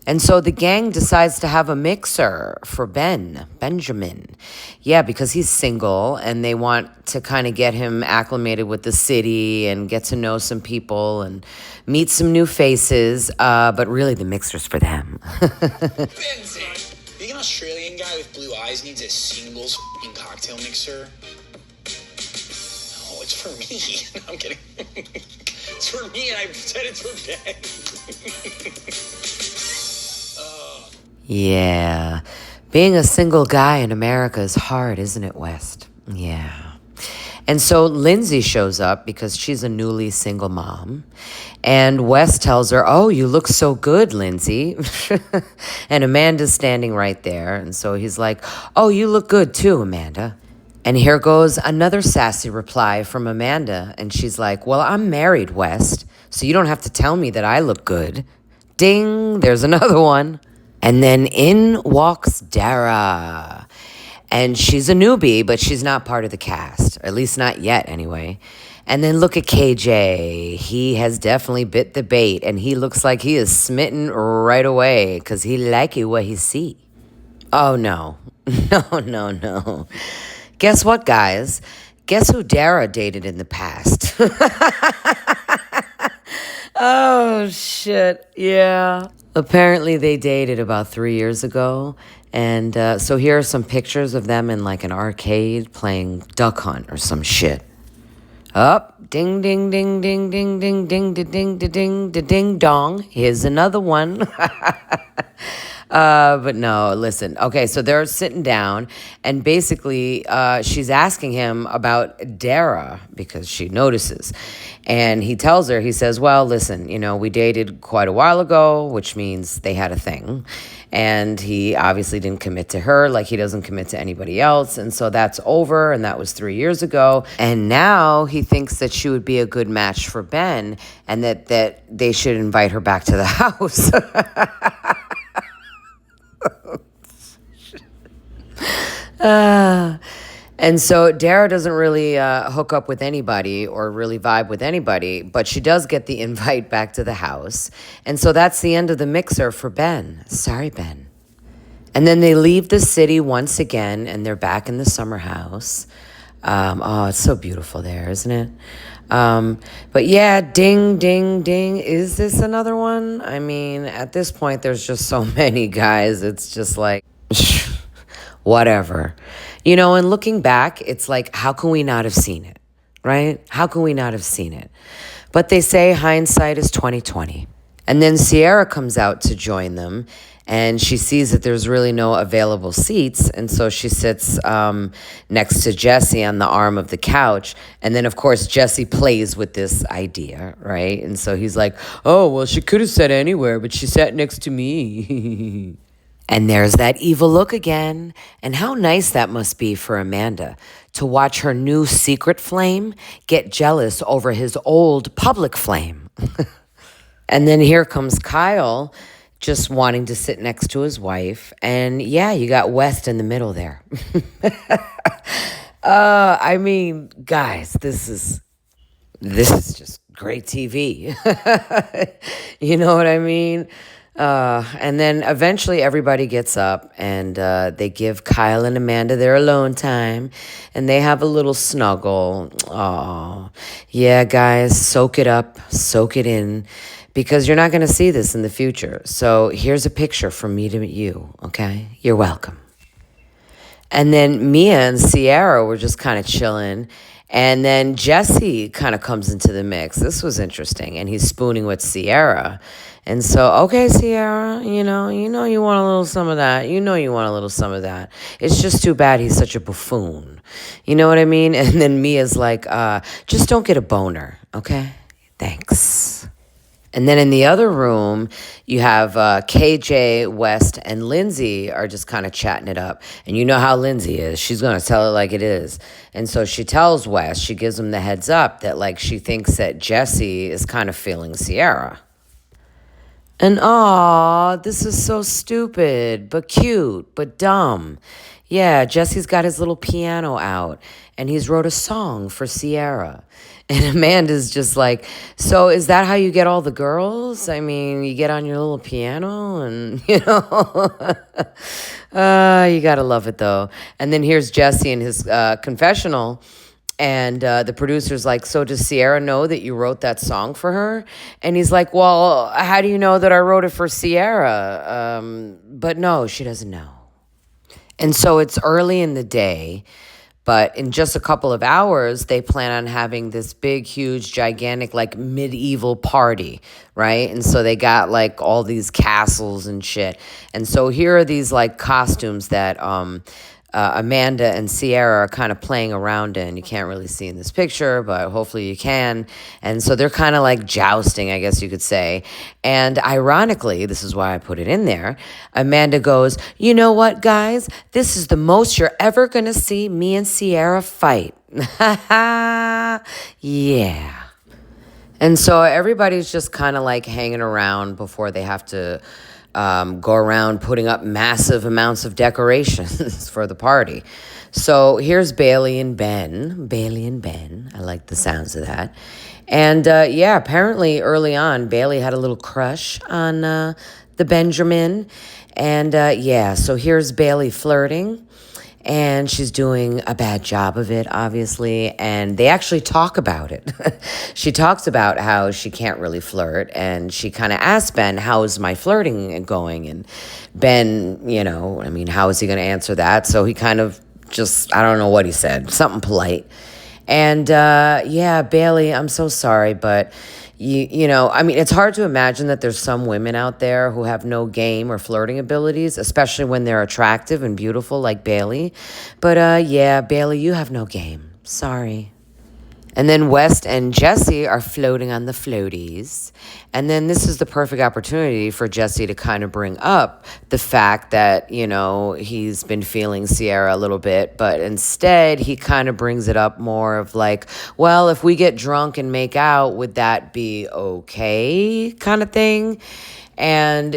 And so the gang decides to have a mixer for Benjamin. Yeah, because he's single and they want to kind of get him acclimated with the city and get to know some people and meet some new faces. But really the mixer's for them. Benzie, being an Australian guy with blue eyes needs a singles cocktail mixer. No, it's for me. No, I'm kidding. It's for me and I said it's for Ben. Yeah, being a single guy in America is hard, isn't it, West? Yeah. And so Lindsay shows up because she's a newly single mom. And Wes tells her, oh, you look so good, Lindsay. And Amanda's standing right there. And so he's like, oh, you look good too, Amanda. And here goes another sassy reply from Amanda. And she's like, well, I'm married, West, so you don't have to tell me that I look good. Ding, there's another one. And then in walks Dara. And she's a newbie, but she's not part of the cast. Or at least not yet, anyway. And then look at KJ. He has definitely bit the bait. And he looks like he is smitten right away. Because he like what he see. Oh, no. No. Guess what, guys? Guess who Dara dated in the past? Oh, shit. Yeah. Apparently they dated about 3 years ago. And so here are some pictures of them in like an arcade playing Duck Hunt or some shit. Up, ding, ding, ding, ding, ding, ding, ding, ding, ding, ding, ding, ding, dong. Here's another one. But no, listen. Okay, so they're sitting down, and basically she's asking him about Dara because she notices. And he tells her, he says, well, listen, you know, we dated quite a while ago, which means they had a thing. And he obviously didn't commit to her like he doesn't commit to anybody else. And so that's over, and that was 3 years ago. And now he thinks that she would be a good match for Ben and that they should invite her back to the house. And so Dara doesn't really hook up with anybody or really vibe with anybody, but she does get the invite back to the house. And so that's the end of the mixer for Ben. Sorry, Ben. And then they leave the city once again, and they're back in the summer house. Oh, it's so beautiful there, isn't it? But yeah, ding, ding, ding. Is this another one? I mean, at this point, there's just so many guys. It's just like, whatever. You know, and looking back, it's like, how can we not have seen it, right? How can we not have seen it? But they say hindsight is 20/20. And then Sierra comes out to join them, and she sees that there's really no available seats, and so she sits next to Jesse on the arm of the couch. And then, of course, Jesse plays with this idea, right? And so he's like, oh, well, she could have sat anywhere, but she sat next to me. And there's that evil look again. And how nice that must be for Amanda to watch her new secret flame get jealous over his old public flame. And then here comes Kyle just wanting to sit next to his wife. And yeah, you got West in the middle there. I mean, guys, this is just great TV. You know what I mean? And then eventually everybody gets up and they give Kyle and Amanda their alone time and they have a little snuggle. Oh, yeah, guys, soak it up, soak it in, because you're not going to see this in the future. So here's a picture from me to you, okay? You're welcome. And then Mia and Sierra were just kind of chilling. And then Jesse kind of comes into the mix. This was interesting. And he's spooning with Sierra. And so, okay, Sierra, you know you want a little some of that. You know you want a little some of that. It's just too bad he's such a buffoon. You know what I mean? And then Mia's like, just don't get a boner, okay? Thanks. And then in the other room, you have KJ, West, and Lindsay are just kind of chatting it up. And you know how Lindsay is. She's going to tell it like it is. And so she tells West, she gives him the heads up that, like, she thinks that Jesse is kind of feeling Sierra. And, aw, this is so stupid, but cute, but dumb. Yeah, Jesse's got his little piano out, and he's wrote a song for Sierra. And Amanda's just like, so is that how you get all the girls? I mean, you get on your little piano and, you got to love it, though. And then here's Jesse in his confessional. And the producer's like, so does Sierra know that you wrote that song for her? And he's like, well, how do you know that I wrote it for Sierra? But no, she doesn't know. And so it's early in the day, but in just a couple of hours, they plan on having this big, huge, gigantic, like medieval party, right? And so they got like all these castles and shit. And so here are these like costumes that Amanda and Sierra are kind of playing around in. You can't really see in this picture, but hopefully you can. And so they're kind of like jousting, I guess you could say. And ironically, this is why I put it in there, Amanda goes, you know what, guys? This is the most you're ever going to see me and Sierra fight. Yeah. And so everybody's just kind of like hanging around before they have to go around putting up massive amounts of decorations for the party. So here's Bailey and Ben. Bailey and Ben. I like the sounds of that. And yeah, apparently early on, Bailey had a little crush on the Benjamin. And yeah, so here's Bailey flirting. And she's doing a bad job of it, obviously. And they actually talk about it. She talks about how she can't really flirt. And she kind of asks Ben, how is my flirting going? And Ben, how is he going to answer that? So he kind of just, I don't know what he said, something polite. And yeah, Bailey, I'm so sorry, but it's hard to imagine that there's some women out there who have no game or flirting abilities, especially when they're attractive and beautiful like Bailey. But yeah, Bailey, you have no game. Sorry. And then West and Jesse are floating on the floaties. And then this is the perfect opportunity for Jesse to kind of bring up the fact that, he's been feeling Sierra a little bit. But instead, he kind of brings it up more of like, well, if we get drunk and make out, would that be okay kind of thing? And,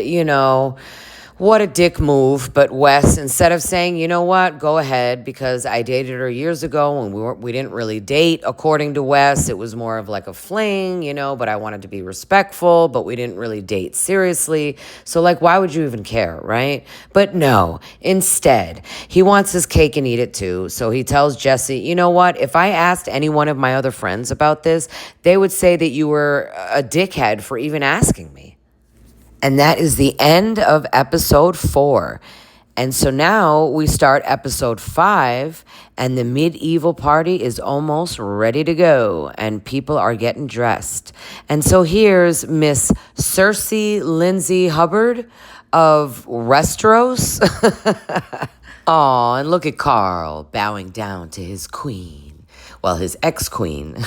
what a dick move. But Wes, instead of saying, you know what, go ahead, because I dated her years ago and we didn't really date, according to Wes, it was more of like a fling, but I wanted to be respectful, but we didn't really date seriously. So like, why would you even care, right? But no, instead, he wants his cake and eat it too. So he tells Jesse, you know what, if I asked any one of my other friends about this, they would say that you were a dickhead for even asking me. And that is the end of episode 4. And so now we start episode 5, and the medieval party is almost ready to go, and people are getting dressed. And so here's Miss Cersei Lindsay Hubbard of Westeros. Aw, and look at Carl bowing down to his queen. Well, his ex-queen.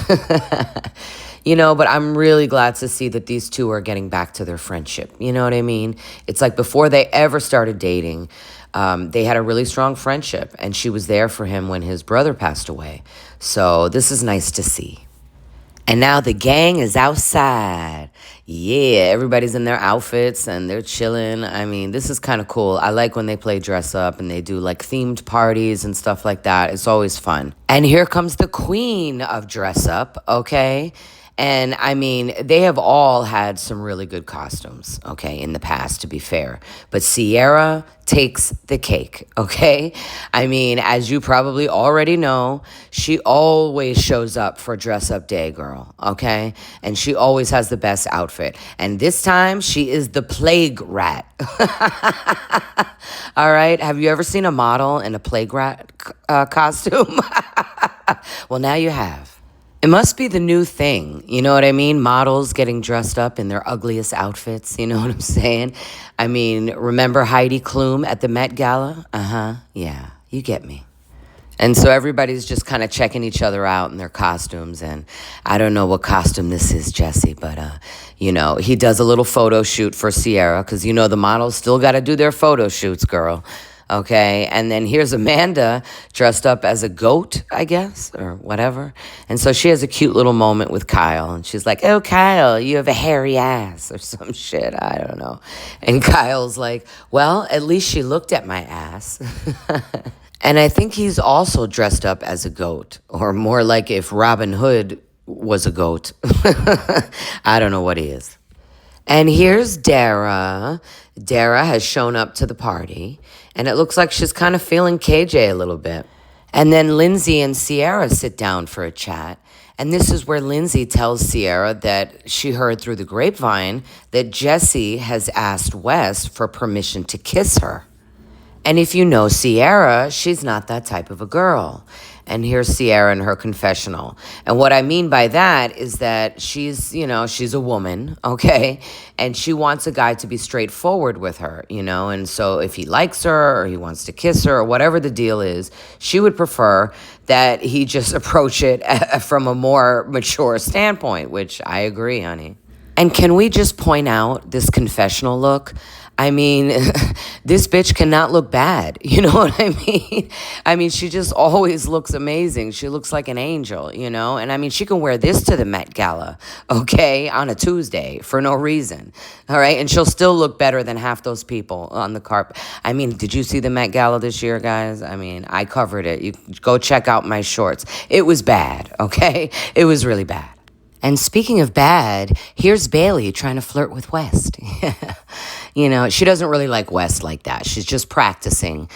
But I'm really glad to see that these two are getting back to their friendship. You know what I mean? It's like before they ever started dating, they had a really strong friendship, and she was there for him when his brother passed away. So this is nice to see. And now the gang is outside. Yeah, everybody's in their outfits and they're chilling. I mean, this is kind of cool. I like when they play dress up and they do like themed parties and stuff like that. It's always fun. And here comes the queen of dress up, okay? And I mean, they have all had some really good costumes, okay, in the past, to be fair. But Sierra takes the cake, okay? I mean, as you probably already know, she always shows up for dress up day, girl, okay? And she always has the best outfit. And this time, she is the plague rat. All right? Have you ever seen a model in a plague rat costume? Well, now you have. It must be the new thing, you know what I mean? Models getting dressed up in their ugliest outfits, you know what I'm saying? I mean, remember Heidi Klum at the Met Gala? Yeah, you get me. And so everybody's just kind of checking each other out in their costumes. And I don't know what costume this is, Jesse, but, he does a little photo shoot for Sierra because, the models still got to do their photo shoots, girl. Okay, and then here's Amanda dressed up as a goat, I guess, or whatever. And so she has a cute little moment with Kyle, and she's like, "Oh, Kyle, you have a hairy ass," or some shit, I don't know. And Kyle's like, "Well, at least she looked at my ass." And I think he's also dressed up as a goat, or more like if Robin Hood was a goat. I don't know what he is. And here's Dara. Dara has shown up to the party, and it looks like she's kind of feeling KJ a little bit. And then Lindsay and Sierra sit down for a chat, and this is where Lindsay tells Sierra that she heard through the grapevine that Jesse has asked Wes for permission to kiss her. And if you know Sierra, she's not that type of a girl. And here's Sierra in her confessional. And what I mean by that is that she's a woman, okay? And she wants a guy to be straightforward with her, And so if he likes her or he wants to kiss her or whatever the deal is, she would prefer that he just approach it from a more mature standpoint, which I agree, honey. And can we just point out this confessional look? I mean, this bitch cannot look bad. You know what I mean? I mean, she just always looks amazing. She looks like an angel, And I mean, she can wear this to the Met Gala, okay, on a Tuesday for no reason, all right? And she'll still look better than half those people on the carpet. I mean, did you see the Met Gala this year, guys? I mean, I covered it. You go check out my shorts. It was bad, okay? It was really bad. And speaking of bad, here's Bailey trying to flirt with West. She doesn't really like West like that. She's just practicing.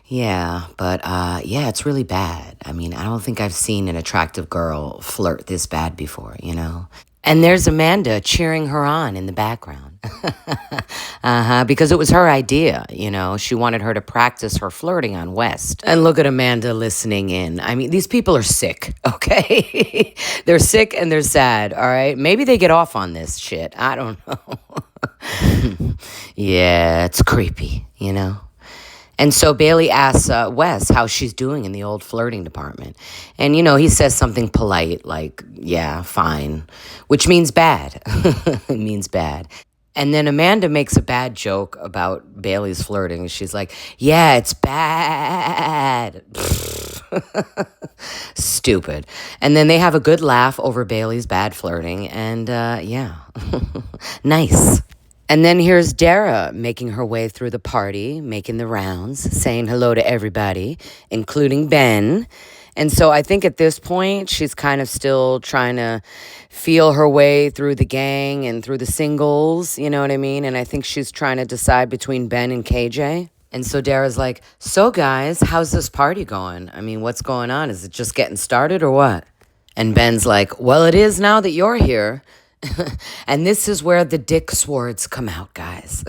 Yeah, but it's really bad. I mean, I don't think I've seen an attractive girl flirt this bad before, And there's Amanda cheering her on in the background. Because it was her idea, She wanted her to practice her flirting on West. And look at Amanda listening in. I mean, these people are sick, okay? They're sick and they're sad, all right? Maybe they get off on this shit. I don't know. Yeah, it's creepy, And so Bailey asks Wes how she's doing in the old flirting department. And, he says something polite like, yeah, fine, which means bad. It means bad. And then Amanda makes a bad joke about Bailey's flirting. She's like, yeah, it's bad. Stupid. And then they have a good laugh over Bailey's bad flirting. And nice. And then here's Dara making her way through the party, making the rounds, saying hello to everybody, including Ben. And so I think at this point, she's kind of still trying to feel her way through the gang and through the singles, you know what I mean? And I think she's trying to decide between Ben and KJ. And so Dara's like, so guys, how's this party going? I mean, what's going on? Is it just getting started or what? And Ben's like, well, it is now that you're here. And this is where the dick swords come out, guys.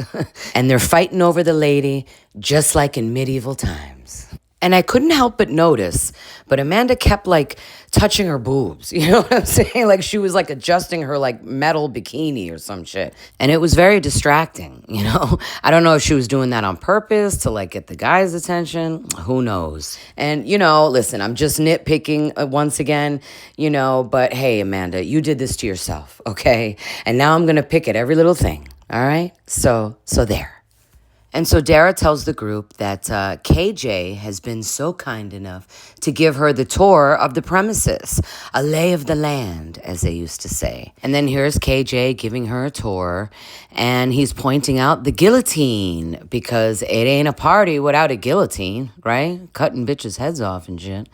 And they're fighting over the lady just like in medieval times. And I couldn't help but notice, but Amanda kept like touching her boobs. You know what I'm saying? Like she was like adjusting her like metal bikini or some shit. And it was very distracting, you know? I don't know if she was doing that on purpose to like get the guy's attention. Who knows? And, you know, listen, I'm just nitpicking once again, you know, but hey, Amanda, you did this to yourself, okay? And now I'm going to pick at every little thing, all right? So there. And so Dara tells the group that KJ has been so kind enough to give her the tour of the premises, a lay of the land, as they used to say. And then here's KJ giving her a tour, and he's pointing out the guillotine, because it ain't a party without a guillotine, right? Cutting bitches' heads off and shit.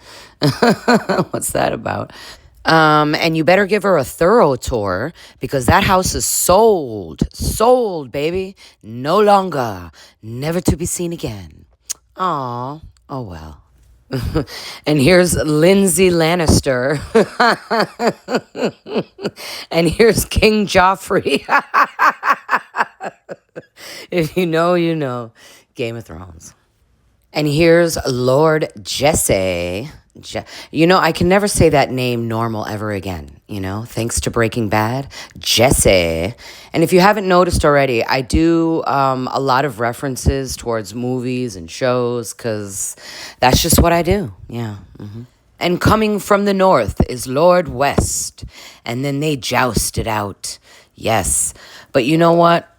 What's that about? And you better give her a thorough tour, because that house is sold, baby. No longer, never to be seen again. Aw, oh well. And here's Lindsay Lannister. And here's King Joffrey. If you know, you know. Game of Thrones. And here's Lord Jesse. You know, I can never say that name normal ever again, you know, thanks to Breaking Bad, Jesse. And if you haven't noticed already, I do a lot of references towards movies and shows, because that's just what I do. Yeah. Mm-hmm. And coming from the north is Lord West. And then they jousted out. Yes. But you know what?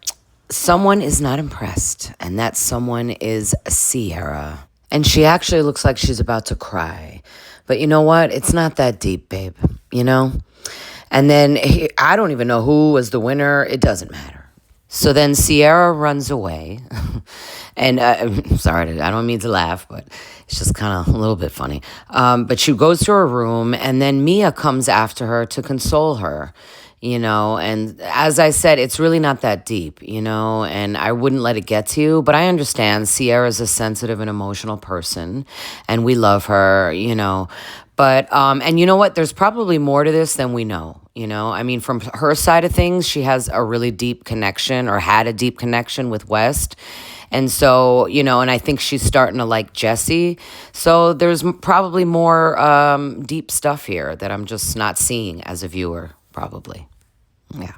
Someone is not impressed, and that someone is Sierra. And she actually looks like she's about to cry. But you know what? It's not that deep, babe, you know? And then I don't even know who was the winner. It doesn't matter. So then Sierra runs away. And I'm sorry, I don't mean to laugh, but it's just kind of a little bit funny. But she goes to her room, and then Mia comes after her to console her. You know, and as I said, it's really not that deep, you know, and I wouldn't let it get to you, but I understand Sierra's a sensitive and emotional person, and we love her, you know, but, and you know what, there's probably more to this than we know, you know, I mean, from her side of things, she has a really deep connection, or had a deep connection with West. And so, you know, and I think she's starting to like Jesse. So there's probably more deep stuff here that I'm just not seeing as a viewer. Probably. Yeah.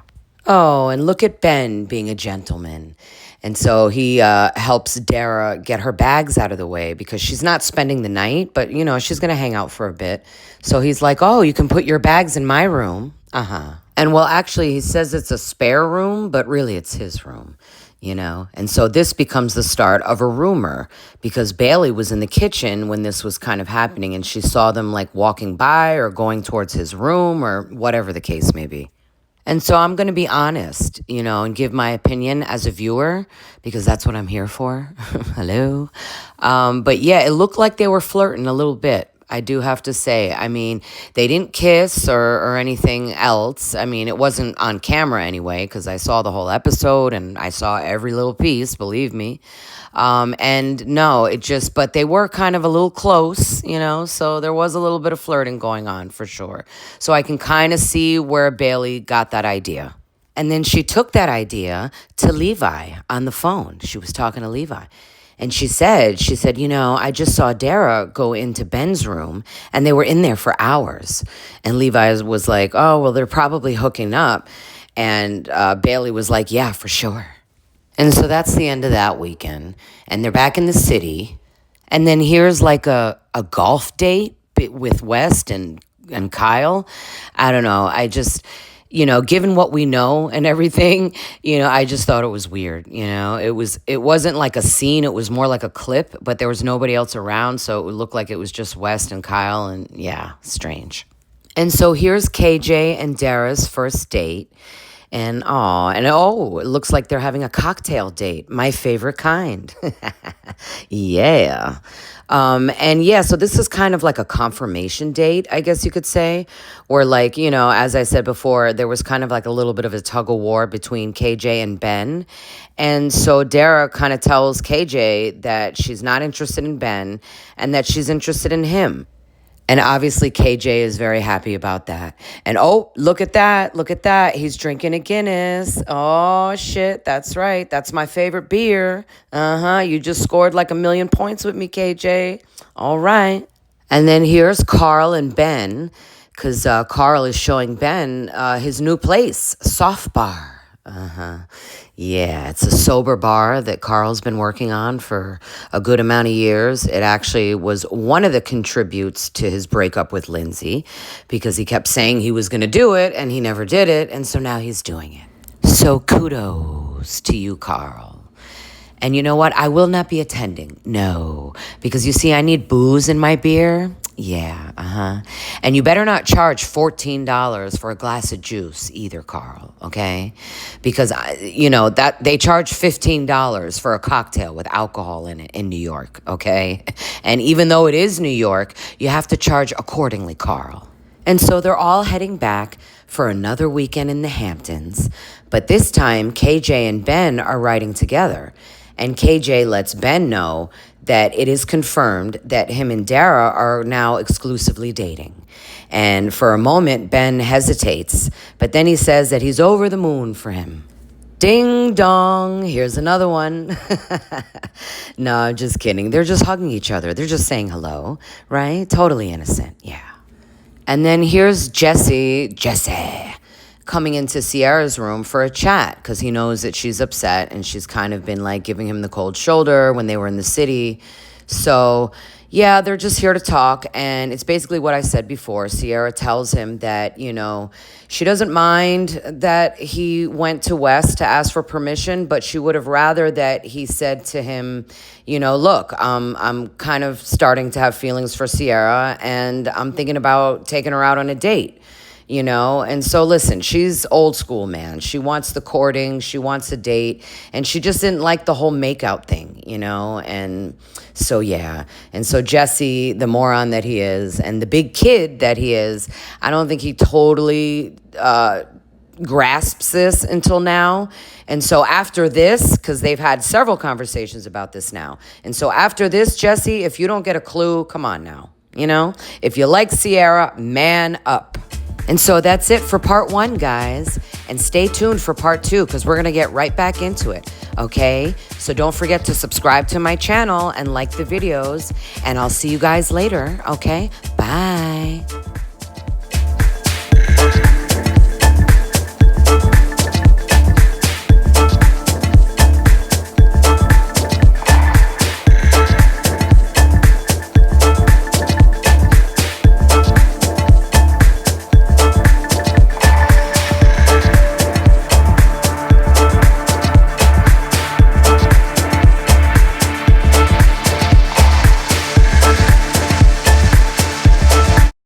Oh, and look at Ben being a gentleman. And so he helps Dara get her bags out of the way, because she's not spending the night, but, you know, she's going to hang out for a bit. So he's like, oh, you can put your bags in my room. Uh-huh. And well, actually, he says it's a spare room, but really it's his room. You know, and so this becomes the start of a rumor, because Bailey was in the kitchen when this was kind of happening, and she saw them like walking by or going towards his room, or whatever the case may be. And so I'm going to be honest, you know, and give my opinion as a viewer, because that's what I'm here for. Hello. But yeah, it looked like they were flirting a little bit. I do have to say. I mean, they didn't kiss or anything else. I mean, it wasn't on camera anyway, because I saw the whole episode and I saw every little piece, believe me. And no, but they were kind of a little close, you know, so there was a little bit of flirting going on for sure. So I can kind of see where Bailey got that idea. And then she took that idea to Levi on the phone. She was talking to Levi. And she said, you know, I just saw Dara go into Ben's room, and they were in there for hours. And Levi was like, oh, well, they're probably hooking up. And Bailey was like, yeah, for sure. And so that's the end of that weekend. And they're back in the city. And then here's like a golf date with West and Kyle. I don't know. You know, given what we know and everything, you know, I just thought it was weird. You know, it wasn't like a scene. It was more like a clip, but there was nobody else around. So it would look like it was just West and Kyle, and yeah, strange. And so here's KJ and Dara's first date. And it looks like they're having a cocktail date. My favorite kind. Yeah. And yeah, so this is kind of like a confirmation date, I guess you could say, where like, you know, as I said before, there was kind of like a little bit of a tug of war between KJ and Ben. And so Dara kind of tells KJ that she's not interested in Ben and that she's interested in him. And obviously, KJ is very happy about that. And oh, look at that. Look at that. He's drinking a Guinness. Oh, shit. That's right. That's my favorite beer. You just scored like 1,000,000 points with me, KJ. All right. And then here's Carl and Ben, because Carl is showing Ben his new place, Soft Bar. Yeah, it's a sober bar that Carl's been working on for a good amount of years. It actually was one of the contributes to his breakup with Lindsay because he kept saying he was going to do it and he never did it. And so now he's doing it. So kudos to you, Carl. And you know what? I will not be attending. No, because you see, I need booze in my beer. Yeah, And you better not charge $14 for a glass of juice either, Carl, okay? Because, that they charge $15 for a cocktail with alcohol in it in New York, okay? And even though it is New York, you have to charge accordingly, Carl. And so they're all heading back for another weekend in the Hamptons. But this time, KJ and Ben are riding together. And KJ lets Ben know that it is confirmed that him and Dara are now exclusively dating. And for a moment, Ben hesitates, but then he says that he's over the moon for him. Ding dong, here's another one. No, I'm just kidding. They're just hugging each other. They're just saying hello, right? Totally innocent, yeah. And then here's Jesse, coming into Sierra's room for a chat because he knows that she's upset and she's kind of been like giving him the cold shoulder when they were in the city. So yeah, they're just here to talk. And it's basically what I said before. Sierra tells him that, she doesn't mind that he went to West to ask for permission, but she would have rather that he said to him, look, I'm kind of starting to have feelings for Sierra and I'm thinking about taking her out on a date. And so listen, she's old school, man. She wants the courting, she wants a date, and she just didn't like the whole makeout thing, and so yeah. And so Jesse, the moron that he is, and the big kid that he is, I don't think he totally grasps this until now. And so after this, because they've had several conversations about this now, and so after this, Jesse, if you don't get a clue, come on now, if you like Sierra, man up. And so that's it for part 1, guys. And stay tuned for part 2 because we're going to get right back into it, okay? So don't forget to subscribe to my channel and like the videos. And I'll see you guys later, okay? Bye.